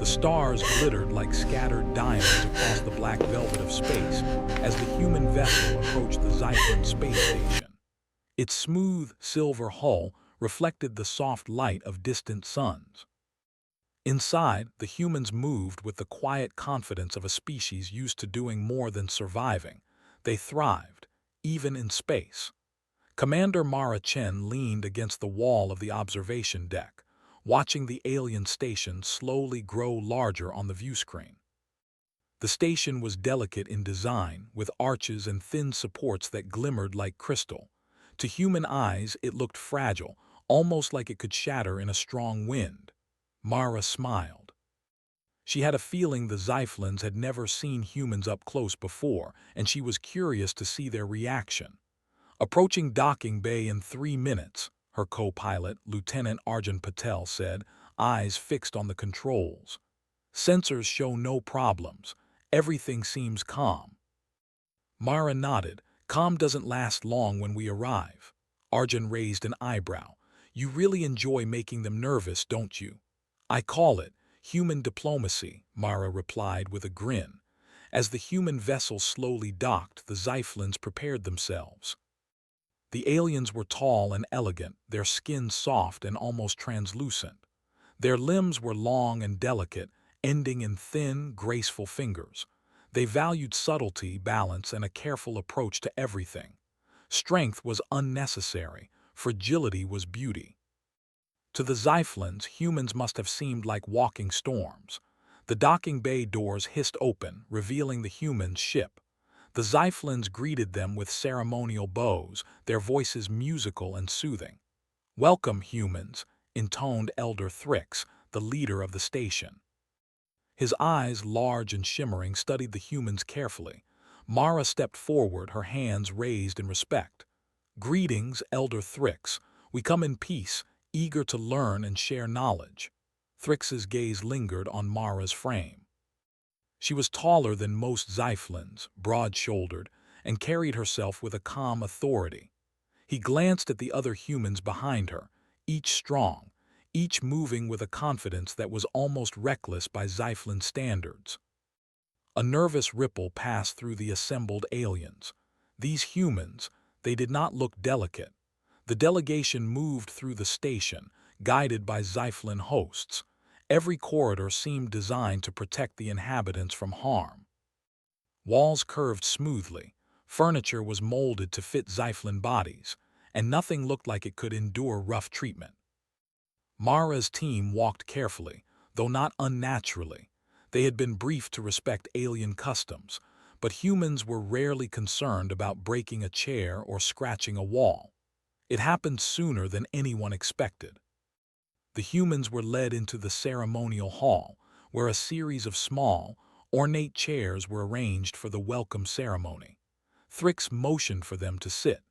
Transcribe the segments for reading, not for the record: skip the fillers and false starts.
stars glittered like scattered diamonds across the black velvet of space as the human vessel approached the Xiphrin space station. Its smooth, silver hull reflected the soft light of distant suns. Inside, the humans moved with the quiet confidence of a species used to doing more than surviving. They thrived, even in space. Commander Mara Chen leaned against the wall of the observation deck, watching the alien station slowly grow larger on the viewscreen. The station was delicate in design, with arches and thin supports that glimmered like crystal. To human eyes, it looked fragile, almost like it could shatter in a strong wind. Mara smiled. She had a feeling the Xiphilins had never seen humans up close before, and she was curious to see their reaction. Approaching docking bay in 3 minutes, her co-pilot, Lieutenant Arjun Patel, said, eyes fixed on the controls. Sensors show no problems. Everything seems calm. Mara nodded. Calm doesn't last long when we arrive. Arjun raised an eyebrow. You really enjoy making them nervous, don't you? I call it human diplomacy, Mara replied with a grin. As the human vessel slowly docked, the Xiphilins prepared themselves. The aliens were tall and elegant, their skin soft and almost translucent. Their limbs were long and delicate, ending in thin, graceful fingers. They valued subtlety, balance, and a careful approach to everything. Strength was unnecessary, fragility was beauty. To the Xiphilins, humans must have seemed like walking storms. The docking bay doors hissed open, revealing the humans' ship. The Xiphilins greeted them with ceremonial bows, their voices musical and soothing. Welcome, humans, intoned Elder Thrix, the leader of the station. His eyes, large and shimmering, studied the humans carefully. Mara stepped forward, her hands raised in respect. Greetings, Elder Thrix. We come in peace, eager to learn and share knowledge. Thrix's gaze lingered on Mara's frame. She was taller than most Xiphilins, broad-shouldered, and carried herself with a calm authority. He glanced at the other humans behind her, each strong, each moving with a confidence that was almost reckless by Xiphilin standards. A nervous ripple passed through the assembled aliens. These humans, they did not look delicate. The delegation moved through the station, guided by Xiphilin hosts. Every corridor seemed designed to protect the inhabitants from harm. Walls curved smoothly, furniture was molded to fit Xiphilin bodies, and nothing looked like it could endure rough treatment. Mara's team walked carefully, though not unnaturally. They had been briefed to respect alien customs, but humans were rarely concerned about breaking a chair or scratching a wall. It happened sooner than anyone expected. The humans were led into the ceremonial hall, where a series of small, ornate chairs were arranged for the welcome ceremony. Thrix motioned for them to sit.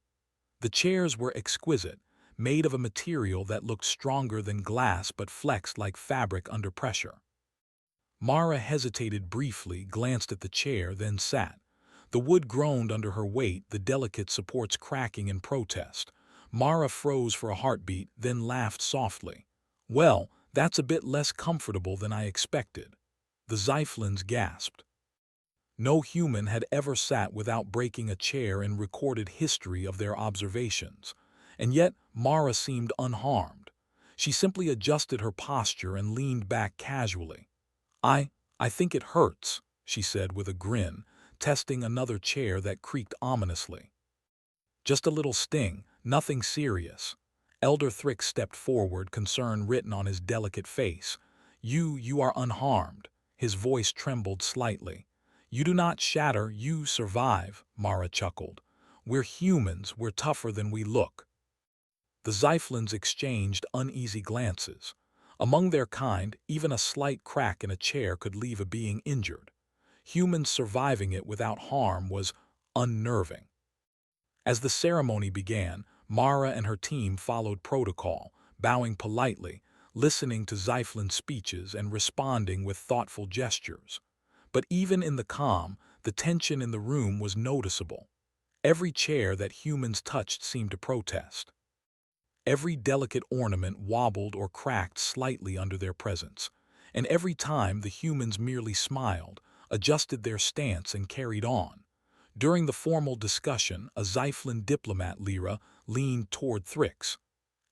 The chairs were exquisite, made of a material that looked stronger than glass but flexed like fabric under pressure. Mara hesitated briefly, glanced at the chair, then sat. The wood groaned under her weight, the delicate supports cracking in protest. Mara froze for a heartbeat, then laughed softly. Well, that's a bit less comfortable than I expected. The Xiphilins gasped. No human had ever sat without breaking a chair in recorded history of their observations. And yet, Mara seemed unharmed. She simply adjusted her posture and leaned back casually. I think it hurts, she said with a grin, testing another chair that creaked ominously. Just a little sting, nothing serious. Elder Thrix stepped forward, concern written on his delicate face. You are unharmed. His voice trembled slightly. You do not shatter, you survive, Mara chuckled. We're humans, we're tougher than we look. The Xiphilins exchanged uneasy glances. Among their kind, even a slight crack in a chair could leave a being injured. Humans surviving it without harm was unnerving. As the ceremony began, Mara and her team followed protocol, bowing politely, listening to Xiphilin's speeches and responding with thoughtful gestures. But even in the calm, the tension in the room was noticeable. Every chair that humans touched seemed to protest. Every delicate ornament wobbled or cracked slightly under their presence, and every time the humans merely smiled, adjusted their stance and carried on. During the formal discussion, a Xiphlan diplomat, Lyra, leaned toward Thrix.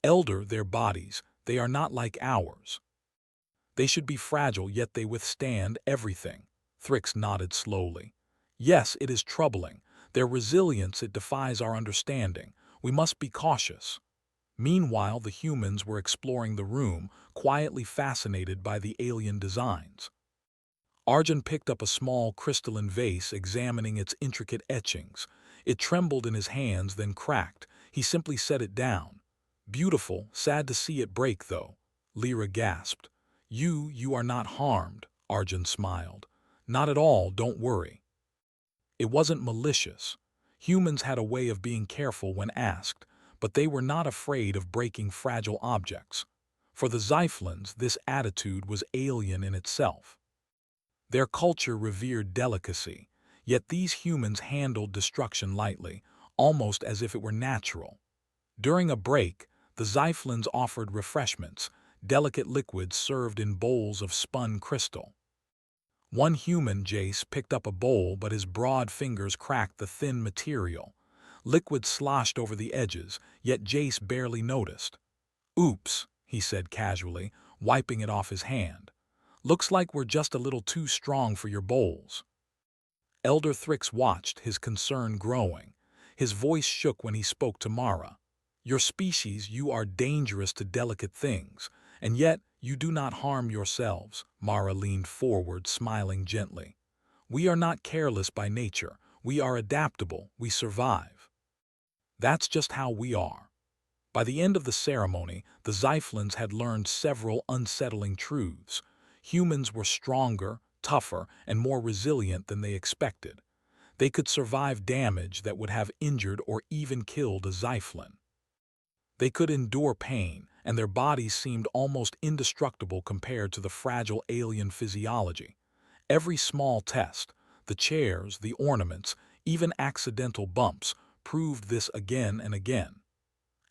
Elder their bodies, they are not like ours. They should be fragile, yet they withstand everything. Thrix nodded slowly. Yes, it is troubling. Their resilience, it defies our understanding. We must be cautious. Meanwhile, the humans were exploring the room, quietly fascinated by the alien designs. Arjun picked up a small crystalline vase, examining its intricate etchings. It trembled in his hands, then cracked. He simply set it down. Beautiful, sad to see it break, though. Lyra gasped. You are not harmed, Arjun smiled. Not at all, don't worry. It wasn't malicious. Humans had a way of being careful when asked, but they were not afraid of breaking fragile objects. For the Xiphlands, this attitude was alien in itself. Their culture revered delicacy, yet these humans handled destruction lightly, almost as if it were natural. During a break, the Xiphlands offered refreshments, delicate liquids served in bowls of spun crystal. One human, Jace, picked up a bowl, but his broad fingers cracked the thin material. Liquid sloshed over the edges, yet Jace barely noticed. Oops, he said casually, wiping it off his hand. Looks like we're just a little too strong for your bowls. Elder Thrix watched, his concern growing. His voice shook when he spoke to Mara. Your species, you are dangerous to delicate things, and yet you do not harm yourselves. Mara leaned forward, smiling gently. We are not careless by nature. We are adaptable. We survive. That's just how we are. By the end of the ceremony, the Xiphlands had learned several unsettling truths. Humans were stronger, tougher, and more resilient than they expected. They could survive damage that would have injured or even killed a Xiphlan. They could endure pain, and their bodies seemed almost indestructible compared to the fragile alien physiology. Every small test, the chairs, the ornaments, even accidental bumps, proved this again and again.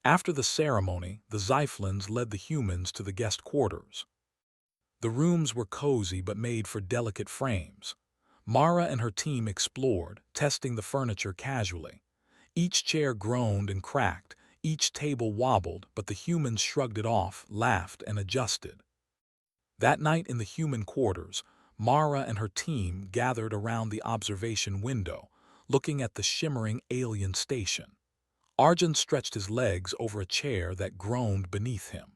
After the ceremony, the Xiphlands led the humans to the guest quarters. The rooms were cozy but made for delicate frames. Mara and her team explored, testing the furniture casually. Each chair groaned and cracked, each table wobbled, but the humans shrugged it off, laughed, and adjusted. That night in the human quarters, Mara and her team gathered around the observation window, looking at the shimmering alien station. Arjun stretched his legs over a chair that groaned beneath him.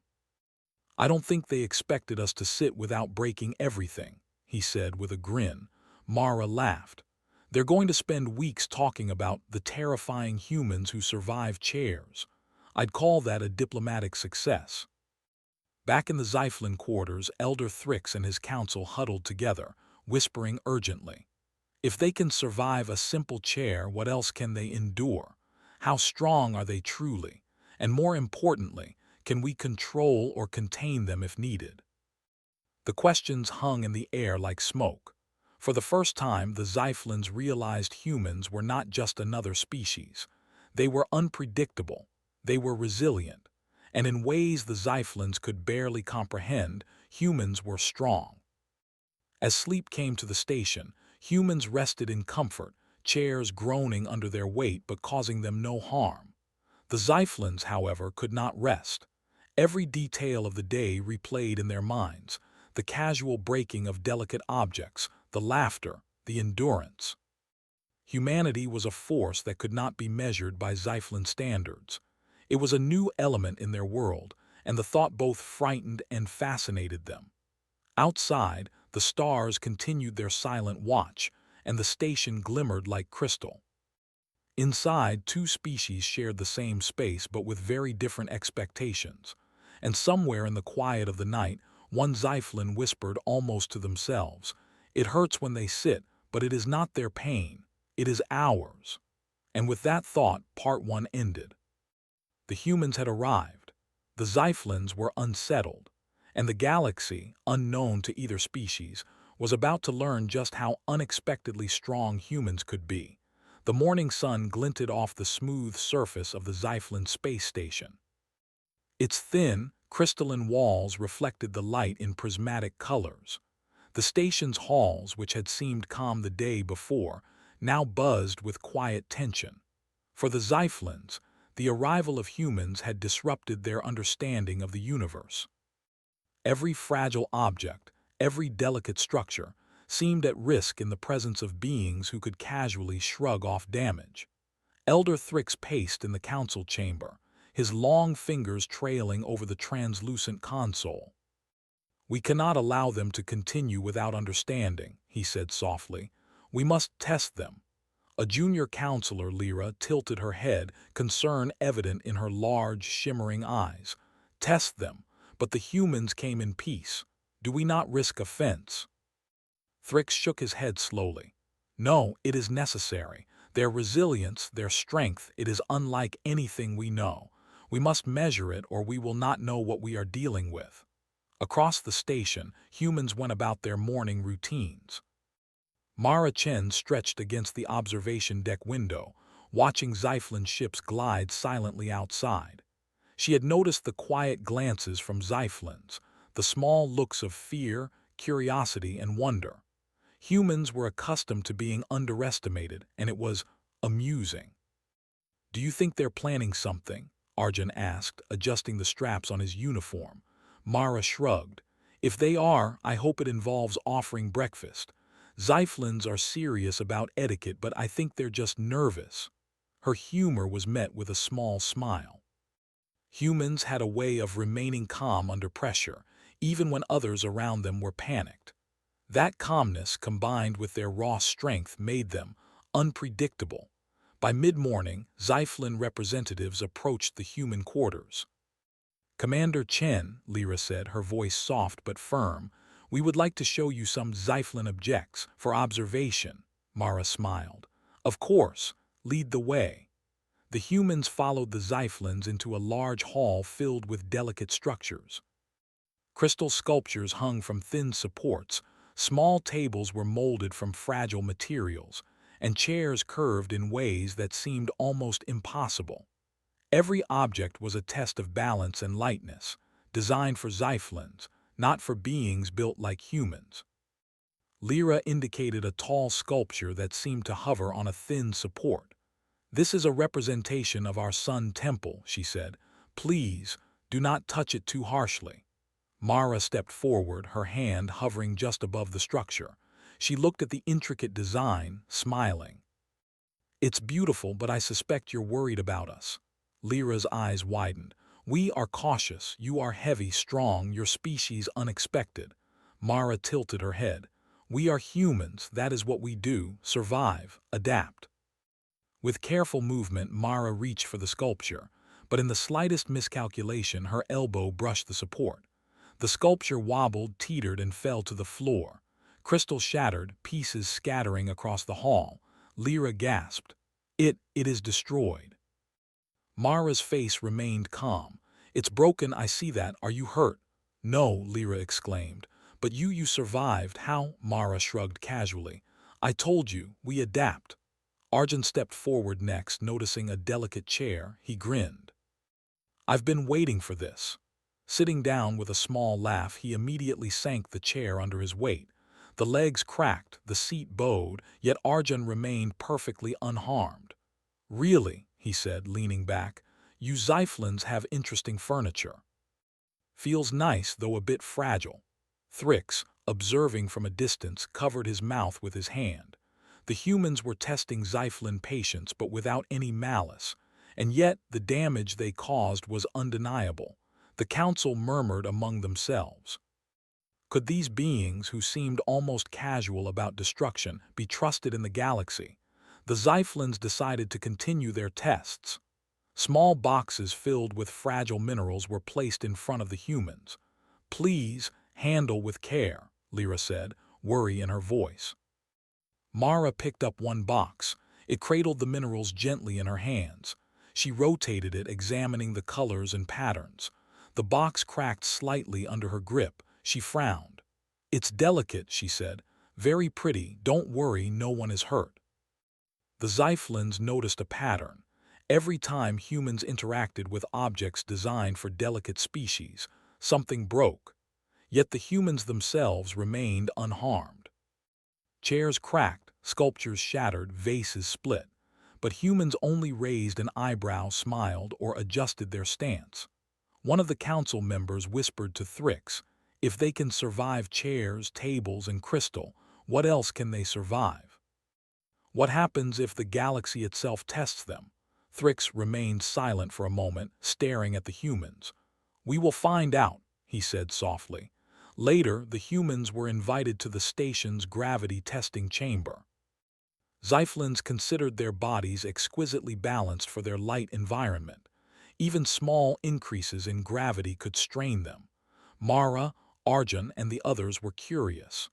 I don't think they expected us to sit without breaking everything, he said with a grin. Mara laughed. They're going to spend weeks talking about the terrifying humans who survive chairs. I'd call that a diplomatic success. Back in the Xiphlan quarters, Elder Thrix and his council huddled together, whispering urgently. If they can survive a simple chair, what else can they endure? How strong are they truly? And more importantly, can we control or contain them if needed? The questions hung in the air like smoke. For the first time, the Xiphlands realized humans were not just another species. They were unpredictable. They were resilient. And in ways the Xiphlands could barely comprehend, humans were strong. As sleep came to the station, humans rested in comfort, chairs groaning under their weight but causing them no harm. The Xiphlands, however, could not rest. Every detail of the day replayed in their minds, the casual breaking of delicate objects, the laughter, the endurance. Humanity was a force that could not be measured by Xiphlan standards. It was a new element in their world, and the thought both frightened and fascinated them. Outside, the stars continued their silent watch, and the station glimmered like crystal. Inside, two species shared the same space but with very different expectations. And somewhere in the quiet of the night, one Xiphlan whispered almost to themselves, "It hurts when they sit, but it is not their pain. It is ours." And with that thought, part one ended. The humans had arrived. The Xiphlands were unsettled. And the galaxy, unknown to either species, was about to learn just how unexpectedly strong humans could be. The morning sun glinted off the smooth surface of the Xiphlan space station. Its thin, Crystalline walls reflected the light in prismatic colors. The station's halls, which had seemed calm the day before, now buzzed with quiet tension. For the Zyflins, the arrival of humans had disrupted their understanding of the universe. Every fragile object, every delicate structure, seemed at risk in the presence of beings who could casually shrug off damage. Elder Thrix paced in the council chamber, his long fingers trailing over the translucent console. "We cannot allow them to continue without understanding," he said softly. "We must test them." A junior counselor, Lyra, tilted her head, concern evident in her large, shimmering eyes. "Test them, but the humans came in peace. Do we not risk offense?" Thrix shook his head slowly. "No, it is necessary. Their resilience, their strength, it is unlike anything we know. We must measure it or we will not know what we are dealing with." Across the station, humans went about their morning routines. Mara Chen stretched against the observation deck window, watching Zyflin ships glide silently outside. She had noticed the quiet glances from Zyflins, the small looks of fear, curiosity, and wonder. Humans were accustomed to being underestimated, and it was amusing. "Do you think they're planning something?" Arjun asked, adjusting the straps on his uniform. Mara shrugged. "If they are, I hope it involves offering breakfast. Zyflins are serious about etiquette, but I think they're just nervous." Her humor was met with a small smile. Humans had a way of remaining calm under pressure, even when others around them were panicked. That calmness, combined with their raw strength, made them unpredictable. By mid-morning, Zyflin representatives approached the human quarters. "Commander Chen," Lyra said, her voice soft but firm, "we would like to show you some Zyflin objects for observation." Mara smiled. "Of course, lead the way." The humans followed the Zyflins into a large hall filled with delicate structures. Crystal sculptures hung from thin supports, small tables were molded from fragile materials, and chairs curved in ways that seemed almost impossible. Every object was a test of balance and lightness, designed for Zyflins, not for beings built like humans. Lyra indicated a tall sculpture that seemed to hover on a thin support. "This is a representation of our sun temple," she said. "Please, do not touch it too harshly." Mara stepped forward, her hand hovering just above the structure. She looked at the intricate design, smiling. "It's beautiful, but I suspect you're worried about us." Lyra's eyes widened. "We are cautious, you are heavy, strong, your species unexpected." Mara tilted her head. "We are humans, that is what we do, survive, adapt." With careful movement, Mara reached for the sculpture, but in the slightest miscalculation, her elbow brushed the support. The sculpture wobbled, teetered, and fell to the floor. Crystal shattered, pieces scattering across the hall. Lyra gasped. It is destroyed." Mara's face remained calm. "It's broken, I see that. Are you hurt?" "No," Lyra exclaimed. "But you survived. How?" Mara shrugged casually. "I told you, we adapt." Arjun stepped forward next, noticing a delicate chair. He grinned. "I've been waiting for this." Sitting down with a small laugh, he immediately sank the chair under his weight. The legs cracked, the seat bowed, yet Arjun remained perfectly unharmed. "Really," he said, leaning back, "you Zyflins have interesting furniture." "Feels nice, though a bit fragile." Thrix, observing from a distance, covered his mouth with his hand. The humans were testing Zyflin patience, but without any malice, and yet the damage they caused was undeniable. The council murmured among themselves. Could these beings, who seemed almost casual about destruction, be trusted in the galaxy? The Zyflins decided to continue their tests. Small boxes filled with fragile minerals were placed in front of the humans. "Please, handle with care," Lyra said, worry in her voice. Mara picked up one box. It cradled the minerals gently in her hands. She rotated it, examining the colors and patterns. The box cracked slightly under her grip. She frowned. "It's delicate," she said. "Very pretty. Don't worry, no one is hurt." The Zyflins noticed a pattern. Every time humans interacted with objects designed for delicate species, Something broke, yet the humans themselves remained unharmed. Chairs cracked, sculptures shattered, vases split, but humans only raised an eyebrow, smiled, or adjusted their stance. One of the council members whispered to Thrix, "If they can survive chairs, tables, and crystal, what else can they survive? What happens if the galaxy itself tests them?" Thrix remained silent for a moment, staring at the humans. "We will find out," he said softly. Later, the humans were invited to the station's gravity testing chamber. Xiphilins considered their bodies exquisitely balanced for their light environment. Even small increases in gravity could strain them. Mara, Arjun, and the others were curious.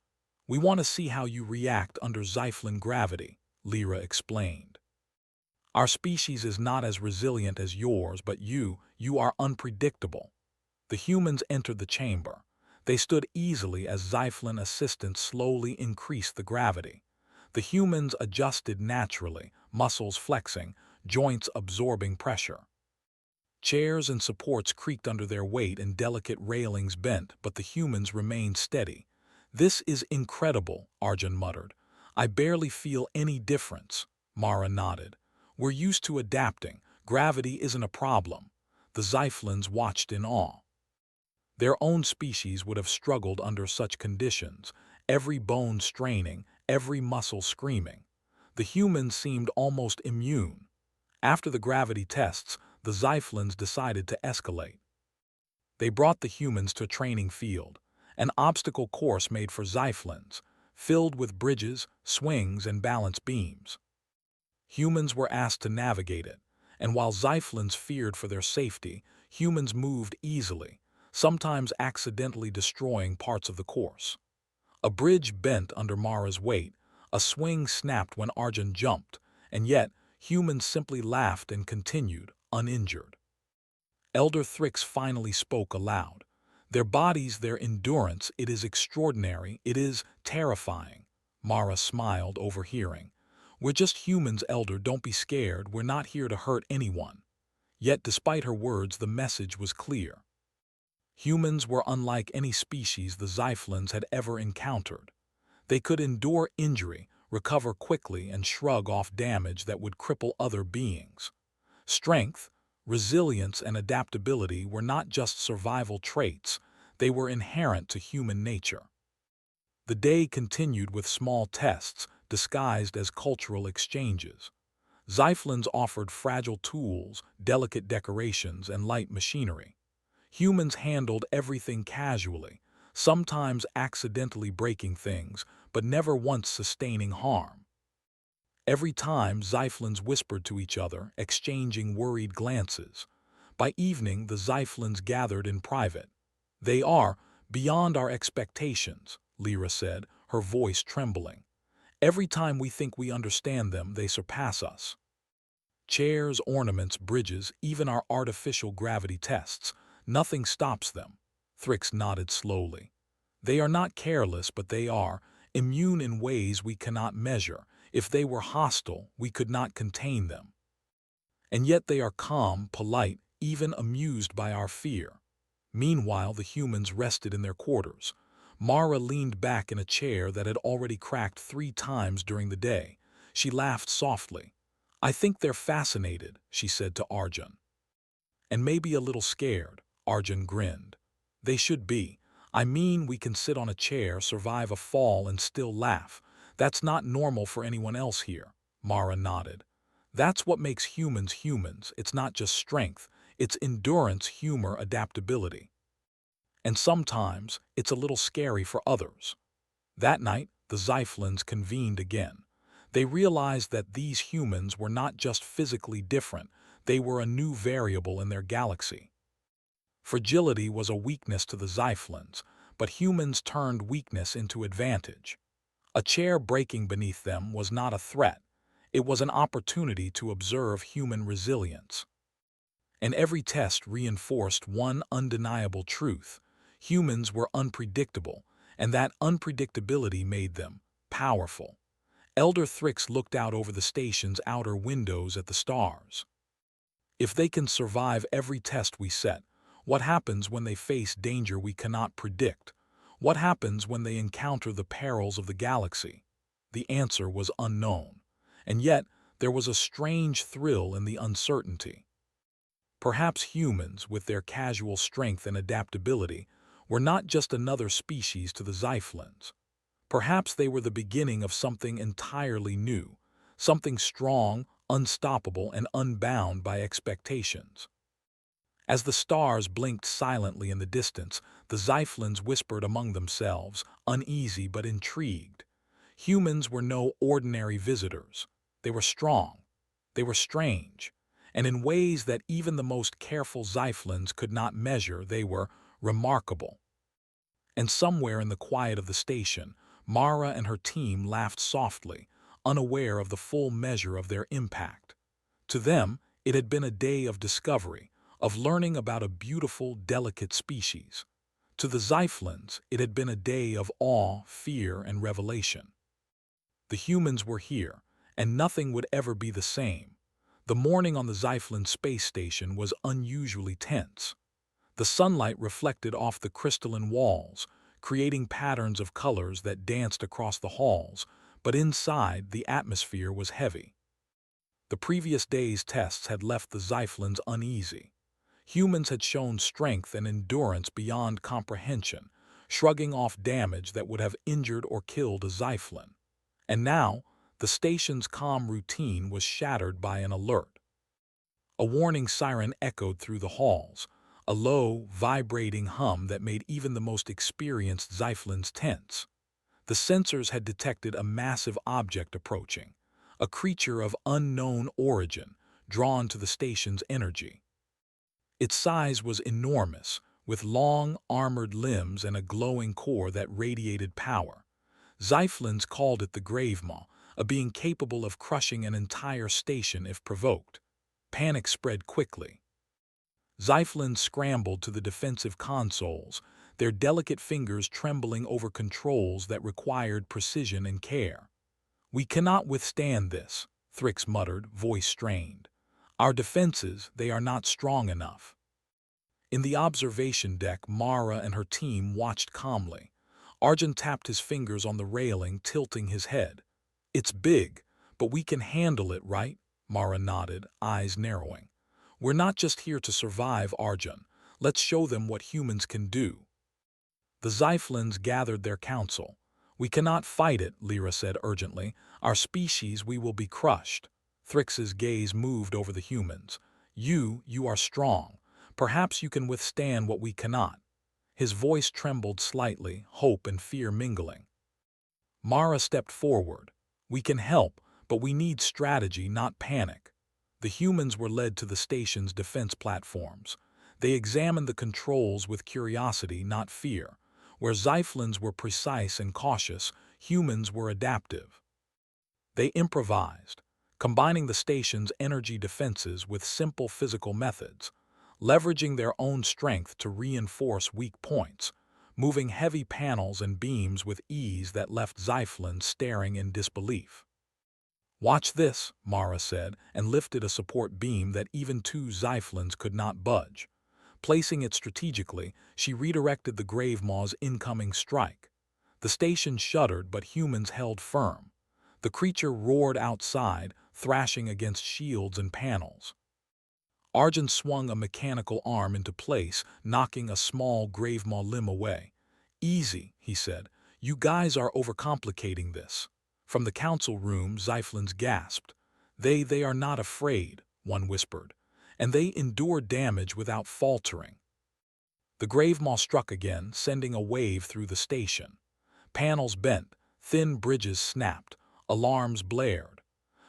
"We want to see how you react under Xiphilin gravity," Lyra explained. "Our species is not as resilient as yours, but you are unpredictable." The humans entered the chamber. They stood easily as Xiphilin assistants slowly increased the gravity. The humans adjusted naturally, muscles flexing, joints absorbing pressure. Chairs and supports creaked under their weight and delicate railings bent, but the humans remained steady. "This is incredible," Arjun muttered. "I barely feel any difference." Mara nodded. "We're used to adapting. Gravity isn't a problem." The Xiphilins watched in awe. Their own species would have struggled under such conditions, every bone straining, every muscle screaming. The humans seemed almost immune. After the gravity tests, the Xiphilins decided to escalate. They brought the humans to a training field, an obstacle course made for Xiphilins, filled with bridges, swings, and balance beams. Humans were asked to navigate it, and while Xiphilins feared for their safety, humans moved easily, sometimes accidentally destroying parts of the course. A bridge bent under Mara's weight, a swing snapped when Arjun jumped, and yet humans simply laughed and continued, uninjured. Elder Thrix finally spoke aloud. "Their bodies, their endurance, it is extraordinary, it is terrifying." Mara smiled, overhearing. "We're just humans, Elder, don't be scared, we're not here to hurt anyone." Yet despite her words, the message was clear. Humans were unlike any species the Xiphilins had ever encountered. They could endure injury, recover quickly, and shrug off damage that would cripple other beings. Strength, resilience, and adaptability were not just survival traits, they were inherent to human nature. The day continued with small tests, disguised as cultural exchanges. Xiphilins offered fragile tools, delicate decorations, and light machinery. Humans handled everything casually, sometimes accidentally breaking things, but never once sustaining harm. Every time, Xiphilins whispered to each other, exchanging worried glances. By evening, the Xiphilins gathered in private. "They are beyond our expectations," Lyra said, her voice trembling. "Every time we think we understand them, they surpass us. Chairs, ornaments, bridges, even our artificial gravity tests, nothing stops them." Thrix nodded slowly. "They are not careless, but they are immune in ways we cannot measure. If they were hostile, we could not contain them. And yet they are calm, polite, even amused by our fear." Meanwhile, the humans rested in their quarters. Mara leaned back in a chair that had already cracked 3 times during the day. She laughed softly. "I think they're fascinated," she said to Arjun. "And maybe a little scared," Arjun grinned. "They should be. I mean, we can sit on a chair, survive a fall, and still laugh. That's not normal for anyone else here." Mara nodded. "That's what makes humans humans. It's not just strength, it's endurance, humor, adaptability. And sometimes, it's a little scary for others." That night, the Xiphilins convened again. They realized that these humans were not just physically different, they were a new variable in their galaxy. Fragility was a weakness to the Xiphilins, but humans turned weakness into advantage. A chair breaking beneath them was not a threat. It was an opportunity to observe human resilience. And every test reinforced one undeniable truth: humans were unpredictable, and that unpredictability made them powerful. Elder Thrix looked out over the station's outer windows at the stars. "If they can survive every test we set, What happens when they face danger we cannot predict? What happens when they encounter the perils of the galaxy? The answer was unknown, and yet there was a strange thrill in the uncertainty. Perhaps humans, with their casual strength and adaptability, were not just another species to the Xiphilins. Perhaps they were the beginning of something entirely new, something strong, unstoppable, and unbound by expectations. As the stars blinked silently in the distance, the Xiphilins whispered among themselves, uneasy but intrigued. Humans were no ordinary visitors. They were strong. They were strange. And in ways that even the most careful Xiphilins could not measure, they were remarkable. And somewhere in the quiet of the station, Mara and her team laughed softly, unaware of the full measure of their impact. To them, it had been a day of discovery, of learning about a beautiful, delicate species. To the Xiphilins, it had been a day of awe, fear, and revelation. The humans were here, and nothing would ever be the same. The morning on the Xiphilin space station was unusually tense. The sunlight reflected off the crystalline walls, creating patterns of colors that danced across the halls, but inside the atmosphere was heavy. The previous day's tests had left the Xiphilins uneasy. Humans had shown strength and endurance beyond comprehension, shrugging off damage that would have injured or killed a Xiphilin. And now, the station's calm routine was shattered by an alert. A warning siren echoed through the halls, a low, vibrating hum that made even the most experienced Xiphilins tense. The sensors had detected a massive object approaching, a creature of unknown origin, drawn to the station's energy. Its size was enormous, with long, armored limbs and a glowing core that radiated power. Xiphilins called it the Gravemaw, a being capable of crushing an entire station if provoked. Panic spread quickly. Xiphilins scrambled to the defensive consoles, their delicate fingers trembling over controls that required precision and care. "We cannot withstand this," Thrix muttered, voice strained. "Our defenses, they are not strong enough." In the observation deck, Mara and her team watched calmly. Arjun tapped his fingers on the railing, tilting his head. "It's big, but we can handle it, right?" Mara nodded, eyes narrowing. "We're not just here to survive, Arjun. Let's show them what humans can do." The Xiphilins gathered their council. "We cannot fight it," Lyra said urgently. "Our species, we will be crushed." Thrix's gaze moved over the humans. You are strong. Perhaps you can withstand what we cannot." His voice trembled slightly, hope and fear mingling. Mara stepped forward. "We can help, but we need strategy, not panic." The humans were led to the station's defense platforms. They examined the controls with curiosity, not fear. Where Xiphilins were precise and cautious, humans were adaptive. They improvised, combining the station's energy defenses with simple physical methods, leveraging their own strength to reinforce weak points, moving heavy panels and beams with ease that left Xiphilins staring in disbelief. "Watch this," Mara said, and lifted a support beam that even two Xiphilins could not budge. Placing it strategically, she redirected the Gravemaw's incoming strike. The station shuddered, but humans held firm. The creature roared outside, thrashing against shields and panels. Arjun swung a mechanical arm into place, knocking a small Gravemaw limb away. "Easy," he said. "You guys are overcomplicating this." From the council room, Xiphilins gasped. They are not afraid," one whispered, "and they endure damage without faltering." The Gravemaw struck again, sending a wave through the station. Panels bent, thin bridges snapped, alarms blared.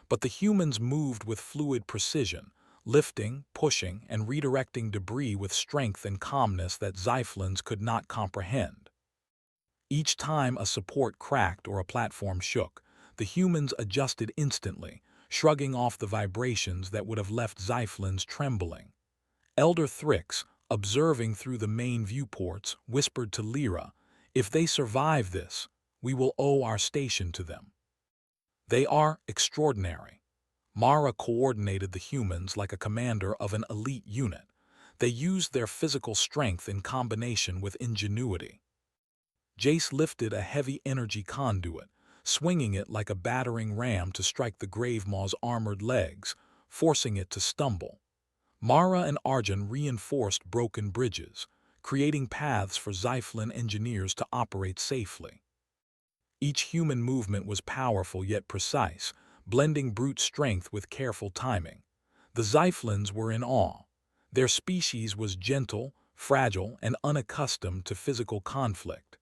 But the humans moved with fluid precision, lifting, pushing, and redirecting debris with strength and calmness that Xiphilins could not comprehend. Each time a support cracked or a platform shook, the humans adjusted instantly, shrugging off the vibrations that would have left Xiphilins trembling. Elder Thrix, observing through the main viewports, whispered to Lyra, "If they survive this, we will owe our station to them." "They are extraordinary." Mara coordinated the humans like a commander of an elite unit. They used their physical strength in combination with ingenuity. Jace lifted a heavy energy conduit, swinging it like a battering ram to strike the Gravemaw's armored legs, forcing it to stumble. Mara and Arjun reinforced broken bridges, creating paths for Zyflin engineers to operate safely. Each human movement was powerful yet precise, blending brute strength with careful timing. The Zyflins were in awe. Their species was gentle, fragile, and unaccustomed to physical conflict.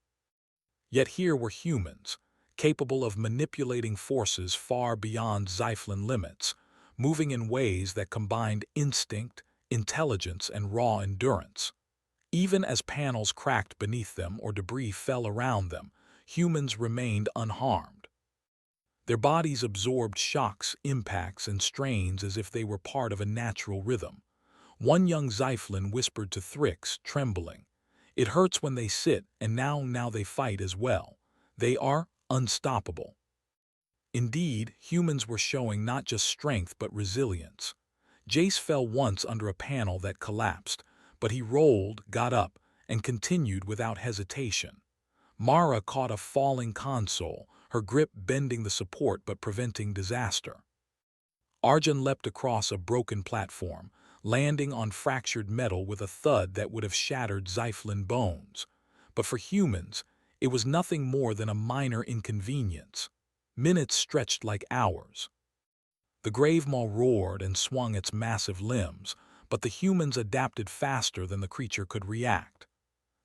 Yet here were humans, capable of manipulating forces far beyond Zyflin limits, moving in ways that combined instinct, intelligence, and raw endurance. Even as panels cracked beneath them or debris fell around them, humans remained unharmed. Their bodies absorbed shocks, impacts, and strains as if they were part of a natural rhythm. One young Zyflin whispered to Thrix, trembling, "It hurts when they sit, and now they fight as well. They are unstoppable." Indeed, humans were showing not just strength but resilience. Jace fell once under a panel that collapsed, but he rolled, got up, and continued without hesitation. Mara caught a falling console, her grip bending the support but preventing disaster. Arjun leapt across a broken platform, landing on fractured metal with a thud that would have shattered Zyflin bones. But for humans, it was nothing more than a minor inconvenience. Minutes stretched like hours. The Gravemaw roared and swung its massive limbs, but the humans adapted faster than the creature could react.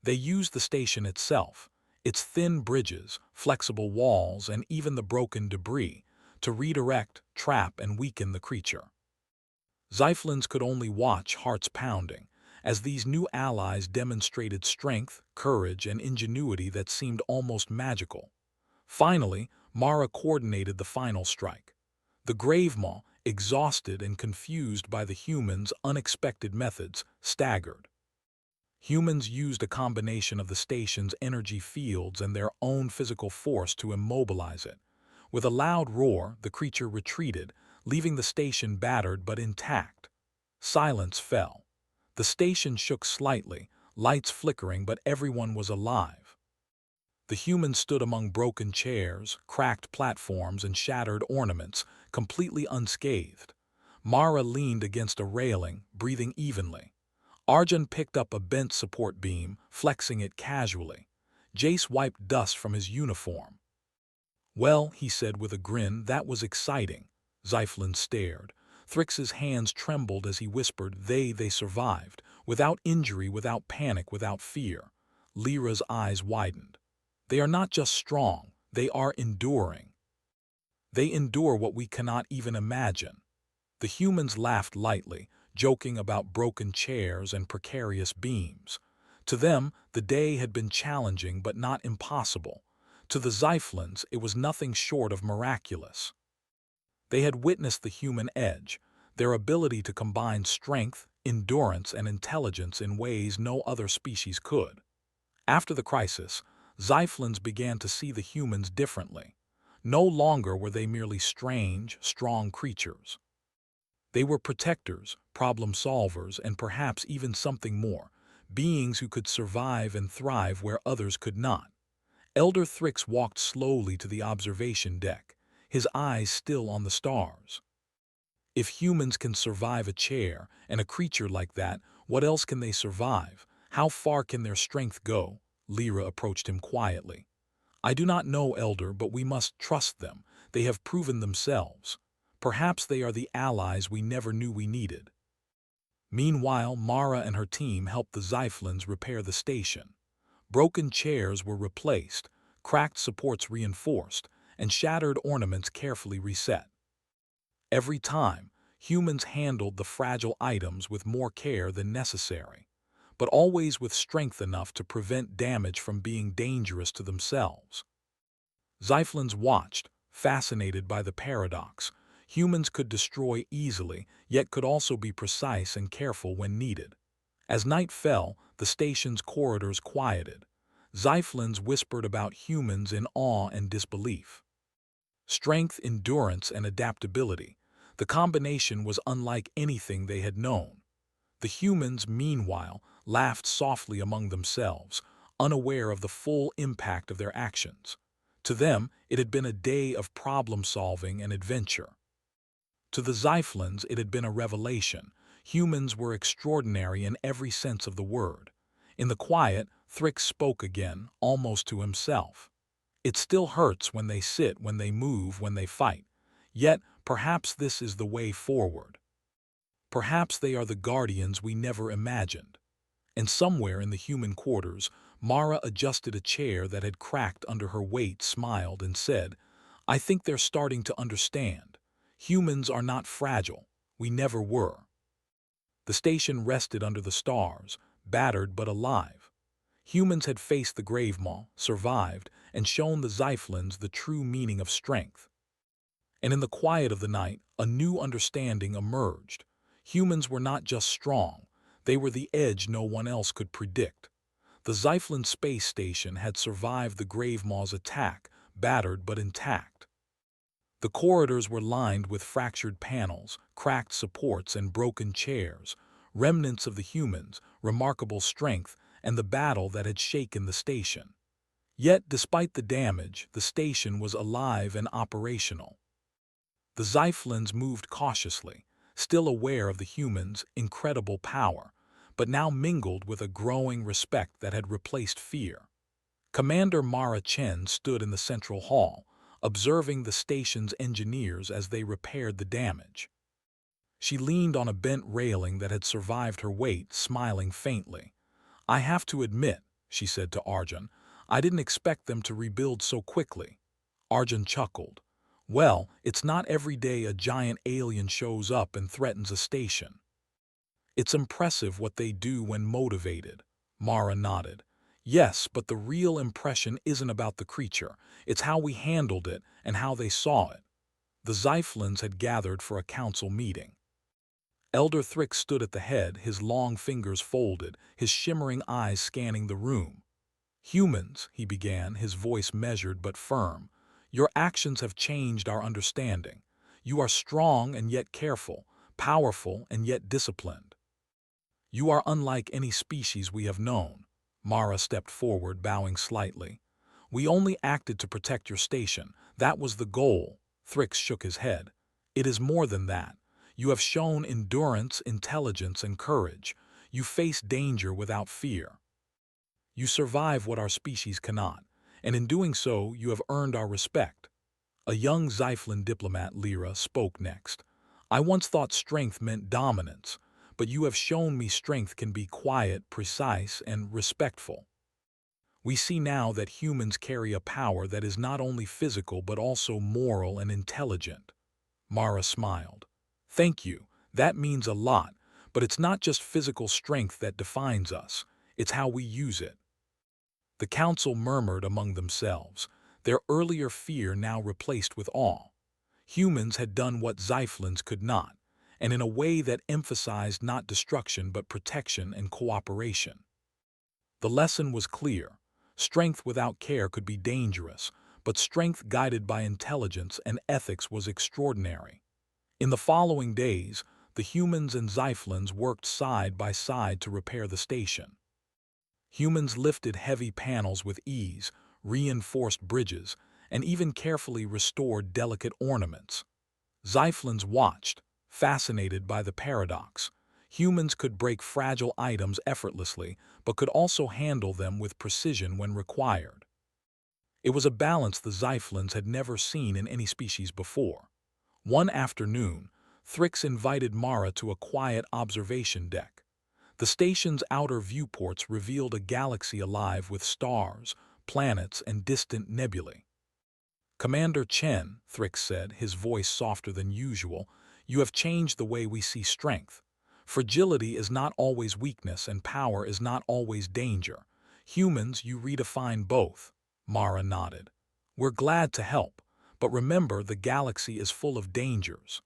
They used the station itself, its thin bridges, flexible walls, and even the broken debris, to redirect, trap, and weaken the creature. Zyflins could only watch, hearts pounding, as these new allies demonstrated strength, courage, and ingenuity that seemed almost magical. Finally, Mara coordinated the final strike. The Gravemaw, exhausted and confused by the humans' unexpected methods, staggered. Humans used a combination of the station's energy fields and their own physical force to immobilize it. With a loud roar, the creature retreated, leaving the station battered but intact. Silence fell. The station shook slightly, lights flickering, but everyone was alive. The humans stood among broken chairs, cracked platforms, and shattered ornaments, completely unscathed. Mara leaned against a railing, breathing evenly. Arjun picked up a bent support beam, flexing it casually. Jace wiped dust from his uniform. "Well," he said with a grin, "that was exciting." Zyflin stared. Thrix's hands trembled as he whispered, They survived. Without injury, without panic, without fear." Lyra's eyes widened. "They are not just strong, they are enduring. They endure what we cannot even imagine." The humans laughed lightly, joking about broken chairs and precarious beams. To them, the day had been challenging but not impossible. To the Zyflins, it was nothing short of miraculous. They had witnessed the human edge, their ability to combine strength, endurance, and intelligence in ways no other species could. After the crisis, Zyflins began to see the humans differently. No longer were they merely strange, strong creatures. They were protectors, problem solvers, and perhaps even something more, beings who could survive and thrive where others could not. Elder Thrix walked slowly to the observation deck, his eyes still on the stars. If humans can survive a chair and a creature like that, what else can they survive? How far can their strength go? Lyra approached him quietly. "I do not know, Elder, but we must trust them. They have proven themselves. Perhaps they are the allies we never knew we needed." Meanwhile, Mara and her team helped the Zyflins repair the station. Broken chairs were replaced, cracked supports reinforced, and shattered ornaments carefully reset. Every time, humans handled the fragile items with more care than necessary, but always with strength enough to prevent damage from being dangerous to themselves. Zyflins watched, fascinated by the paradox. Humans could destroy easily, yet could also be precise and careful when needed. As night fell, the station's corridors quieted. Zyflins whispered about humans in awe and disbelief. Strength, endurance, and adaptability. The combination was unlike anything they had known. The humans, meanwhile, laughed softly among themselves, unaware of the full impact of their actions. To them, it had been a day of problem-solving and adventure. To the Zyflins, it had been a revelation. Humans were extraordinary in every sense of the word. In the quiet, Thrix spoke again, almost to himself. It still hurts when they sit, when they move, when they fight. Yet, perhaps this is the way forward. Perhaps they are the guardians we never imagined. And somewhere in the human quarters, Mara adjusted a chair that had cracked under her weight, smiled, and said, "I think they're starting to understand. Humans are not fragile. We never were." The station rested under the stars, battered but alive. Humans had faced the grave maw, survived, and shown the Zyflins the true meaning of strength. And in the quiet of the night, a new understanding emerged. Humans were not just strong, they were the edge no one else could predict. The Zyflin space station had survived the grave maw's attack, battered but intact. The corridors were lined with fractured panels, cracked supports, and broken chairs, remnants of the humans, remarkable strength, and the battle that had shaken the station. Yet, despite the damage, the station was alive and operational. The Zyflins moved cautiously, still aware of the humans' incredible power, but now mingled with a growing respect that had replaced fear. Commander Mara Chen stood in the central hall, observing the station's engineers as they repaired the damage. She leaned on a bent railing that had survived her weight, smiling faintly. "I have to admit," she said to Arjun, "I didn't expect them to rebuild so quickly." Arjun chuckled. "Well, it's not every day a giant alien shows up and threatens a station." "It's impressive what they do when motivated." Mara nodded. "Yes, but the real impression isn't about the creature. It's how we handled it and how they saw it." The Zyflins had gathered for a council meeting. Elder Thrix stood at the head, his long fingers folded, his shimmering eyes scanning the room. "Humans," he began, his voice measured but firm, "your actions have changed our understanding. You are strong and yet careful, powerful and yet disciplined. You are unlike any species we have known." Mara stepped forward, bowing slightly. "We only acted to protect your station. That was the goal." Thrix shook his head. "It is more than that. You have shown endurance, intelligence, and courage. You face danger without fear. You survive what our species cannot, and in doing so, you have earned our respect." A young Zyflin diplomat, Lyra, spoke next. "I once thought strength meant dominance, but you have shown me strength can be quiet, precise, and respectful. We see now that humans carry a power that is not only physical but also moral and intelligent." Mara smiled. "Thank you. That means a lot, but it's not just physical strength that defines us. It's how we use it." The council murmured among themselves, their earlier fear now replaced with awe. Humans had done what Zyflins could not, and in a way that emphasized not destruction but protection and cooperation. The lesson was clear. Strength without care could be dangerous, but strength guided by intelligence and ethics was extraordinary. In the following days, the humans and Zyflins worked side by side to repair the station. Humans lifted heavy panels with ease, reinforced bridges, and even carefully restored delicate ornaments. Zyflins watched, fascinated by the paradox. Humans could break fragile items effortlessly, but could also handle them with precision when required. It was a balance the Zyflins had never seen in any species before. One afternoon, Thrix invited Mara to a quiet observation deck. The station's outer viewports revealed a galaxy alive with stars, planets, and distant nebulae. "Commander Chen," Thrix said, his voice softer than usual, "you have changed the way we see strength. Fragility is not always weakness and power is not always danger. Humans, you redefine both." Mara nodded. "We're glad to help, but remember the galaxy is full of dangers.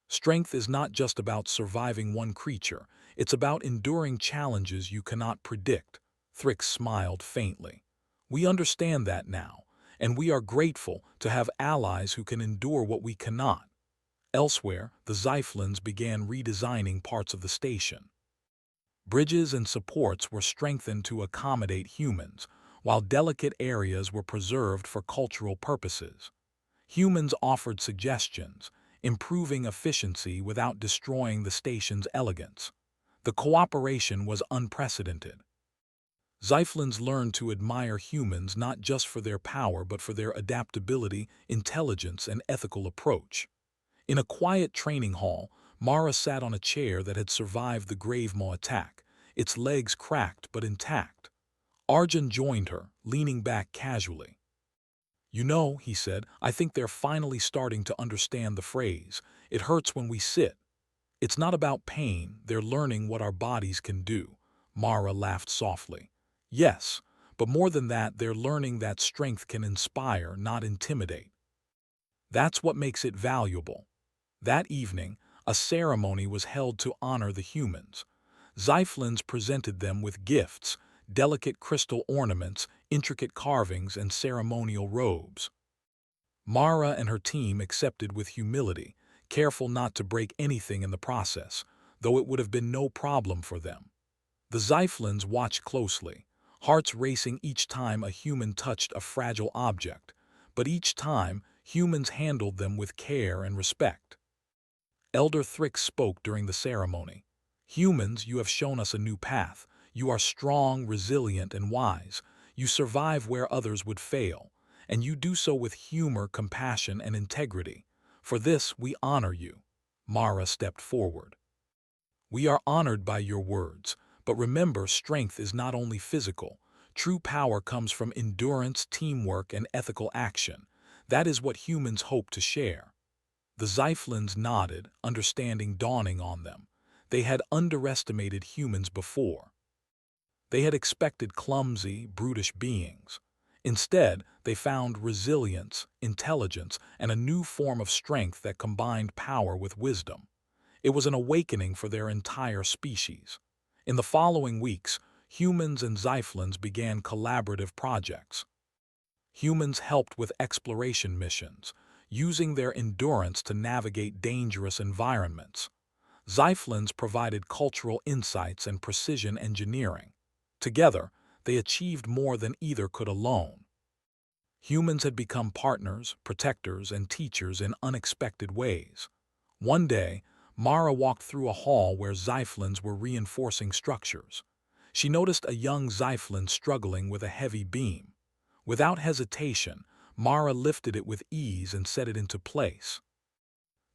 Strength is not just about surviving one creature, it's about enduring challenges you cannot predict." Thrix smiled faintly. "We understand that now, and we are grateful to have allies who can endure what we cannot." Elsewhere, the Zyflins began redesigning parts of the station. Bridges and supports were strengthened to accommodate humans, while delicate areas were preserved for cultural purposes. Humans offered suggestions, improving efficiency without destroying the station's elegance. The cooperation was unprecedented. Xiphilins learned to admire humans not just for their power but for their adaptability, intelligence, and ethical approach. In a quiet training hall, Mara sat on a chair that had survived the Gravemaw attack, its legs cracked but intact. Arjun joined her, leaning back casually. "You know," he said, "I think they're finally starting to understand the phrase, 'It hurts when we sit.' It's not about pain, they're learning what our bodies can do." Mara laughed softly. "Yes, but more than that, they're learning that strength can inspire, not intimidate. That's what makes it valuable." That evening, a ceremony was held to honor the humans. Xiphilins presented them with gifts, delicate crystal ornaments, intricate carvings, and ceremonial robes. Mara and her team accepted with humility, careful not to break anything in the process, though it would have been no problem for them. The Xiphilins watched closely, hearts racing each time a human touched a fragile object, but each time humans handled them with care and respect. Elder Thrix spoke during the ceremony. "Humans, you have shown us a new path. You are strong, resilient, and wise. You survive where others would fail, and you do so with humor, compassion, and integrity. For this, we honor you." Mara stepped forward. "We are honored by your words, but remember, strength is not only physical. True power comes from endurance, teamwork, and ethical action. That is what humans hope to share." The Xiphilins nodded, understanding dawning on them. They had underestimated humans before. They had expected clumsy, brutish beings. Instead, they found resilience, intelligence, and a new form of strength that combined power with wisdom. It was an awakening for their entire species. In the following weeks, humans and Xiphilins began collaborative projects. Humans helped with exploration missions, using their endurance to navigate dangerous environments. Xiphilins provided cultural insights and precision engineering. Together, they achieved more than either could alone. Humans had become partners, protectors, and teachers in unexpected ways. One day, Mara walked through a hall where Xiphilins were reinforcing structures. She noticed a young Xiphilin struggling with a heavy beam. Without hesitation, Mara lifted it with ease and set it into place.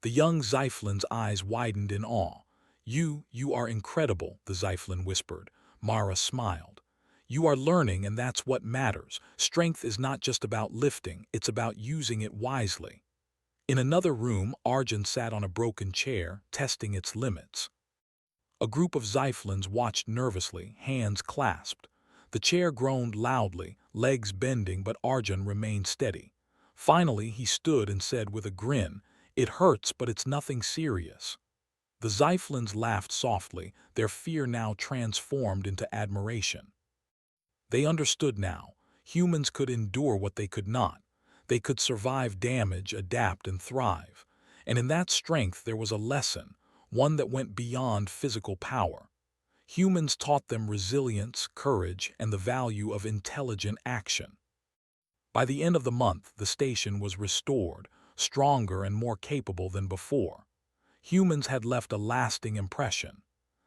The young Xiphilin's eyes widened in awe. You are incredible," the Xiphlin whispered. Mara smiled. "You are learning, and that's what matters. Strength is not just about lifting, it's about using it wisely." In another room, Arjun sat on a broken chair, testing its limits. A group of Xiphlins watched nervously, hands clasped. The chair groaned loudly, legs bending, but Arjun remained steady. Finally, he stood and said with a grin, "It hurts, but it's nothing serious." The Xiphlins laughed softly, their fear now transformed into admiration. They understood now. Humans could endure what they could not. They could survive damage, adapt, and thrive. And in that strength there was a lesson, one that went beyond physical power. Humans taught them resilience, courage, and the value of intelligent action. By the end of the month, the station was restored, stronger and more capable than before. Humans had left a lasting impression.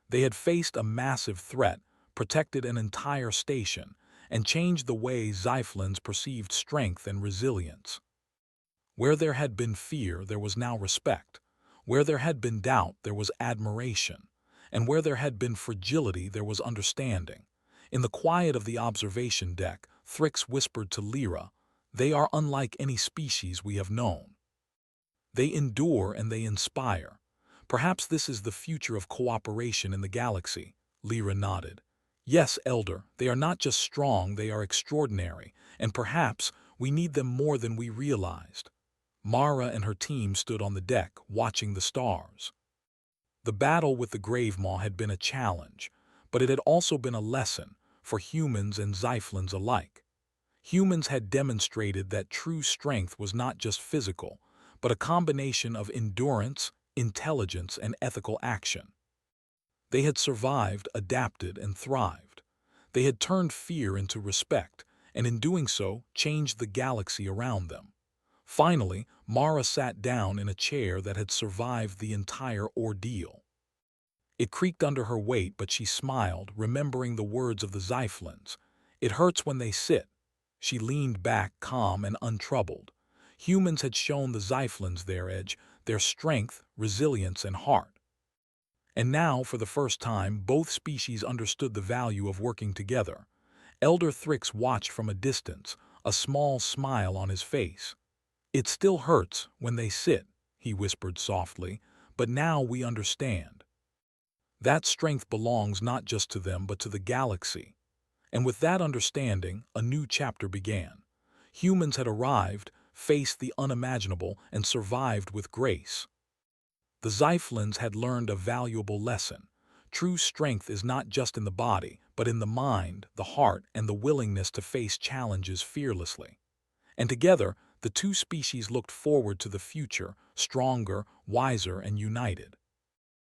They had faced a massive threat, protected an entire station, and changed the way Xiphilins perceived strength and resilience. Where there had been fear, there was now respect. Where there had been doubt, there was admiration. And where there had been fragility, there was understanding. In the quiet of the observation deck, Thrix whispered to Lyra, "They are unlike any species we have known. They endure and they inspire. Perhaps this is the future of cooperation in the galaxy." Lyra nodded. "Yes, Elder, they are not just strong, they are extraordinary, and perhaps we need them more than we realized." Mara and her team stood on the deck, watching the stars. The battle with the Gravemaw had been a challenge, but it had also been a lesson for humans and Xiphilins alike. Humans had demonstrated that true strength was not just physical, but a combination of endurance, intelligence, and ethical action. They had survived, adapted, and thrived. They had turned fear into respect, and in doing so, changed the galaxy around them. Finally, Mara sat down in a chair that had survived the entire ordeal. It creaked under her weight, but she smiled, remembering the words of the Zyflins. It hurts when they sit. She leaned back, calm and untroubled. Humans had shown the Zyflins their edge, their strength, resilience, and heart. And now, for the first time, both species understood the value of working together. Elder Thrix watched from a distance, a small smile on his face. "It still hurts when they sit," he whispered softly, "but now we understand. That strength belongs not just to them but to the galaxy." And with that understanding, a new chapter began. Humans had arrived, faced the unimaginable, and survived with grace. The Zyflins had learned a valuable lesson. True strength is not just in the body, but in the mind, the heart, and the willingness to face challenges fearlessly. And together, the two species looked forward to the future, stronger, wiser, and united.